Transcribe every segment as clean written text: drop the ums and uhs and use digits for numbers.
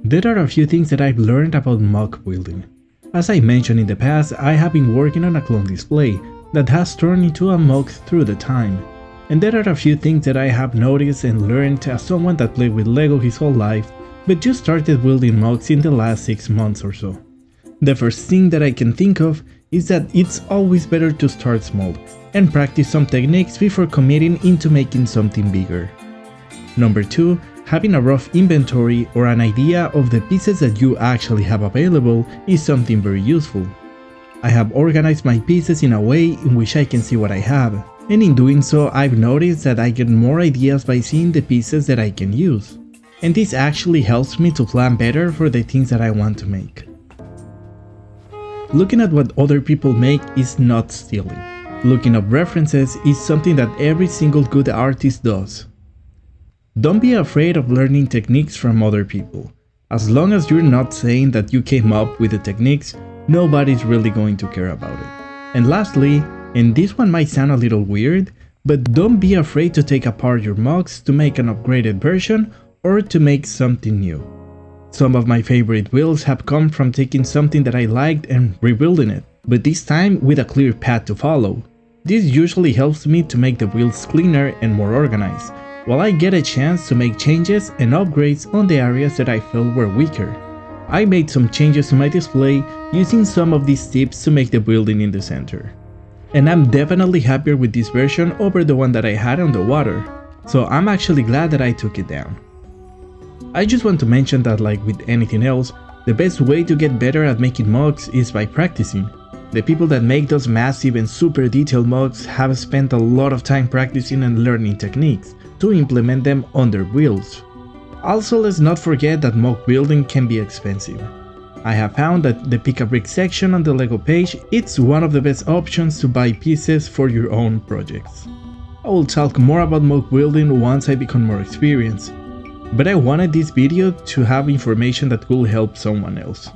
There are a few things that I've learned about MOC building. As I mentioned in the past, I have been working on a clone display that has turned into a MOC through the time. And there are a few things that I have noticed and learned as someone that played with LEGO his whole life, but just started building MOCs in the last 6 months or so. The first thing that I can think of is that it's always better to start small and practice some techniques before committing into making something bigger. Number 2, having a rough inventory or an idea of the pieces that you actually have available is something very useful. I have organized my pieces in a way in which I can see what I have, and in doing so I've noticed that I get more ideas by seeing the pieces that I can use. And this actually helps me to plan better for the things that I want to make. Looking at what other people make is not stealing. Looking up references is something that every single good artist does. Don't be afraid of learning techniques from other people. As long as you're not saying that you came up with the techniques, nobody's really going to care about it. And lastly, and this one might sound a little weird, but don't be afraid to take apart your MOCs to make an upgraded version or to make something new. Some of my favorite builds have come from taking something that I liked and rebuilding it, but this time with a clear path to follow. This usually helps me to make the builds cleaner and more organized, while I get a chance to make changes and upgrades on the areas that I felt were weaker. I made some changes to my display using some of these tips to make the building in the center. And I'm definitely happier with this version over the one that I had on the water, so I'm actually glad that I took it down. I just want to mention that, like with anything else, the best way to get better at making MOCs is by practicing. The people that make those massive and super detailed MOCs have spent a lot of time practicing and learning techniques to implement them on their builds. Also, let's not forget that MOC building can be expensive. I have found that the pick a brick section on the LEGO page is one of the best options to buy pieces for your own projects. I will talk more about MOC building once I become more experienced, but I wanted this video to have information that will help someone else.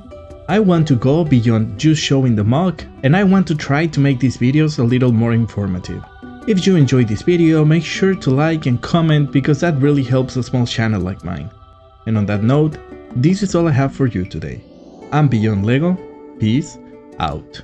I want to go beyond just showing the MOC, and I want to try to make these videos a little more informative. If you enjoyed this video, make sure to like and comment because that really helps a small channel like mine. And on that note, this is all I have for you today. I'm Beyond LEGO, peace out.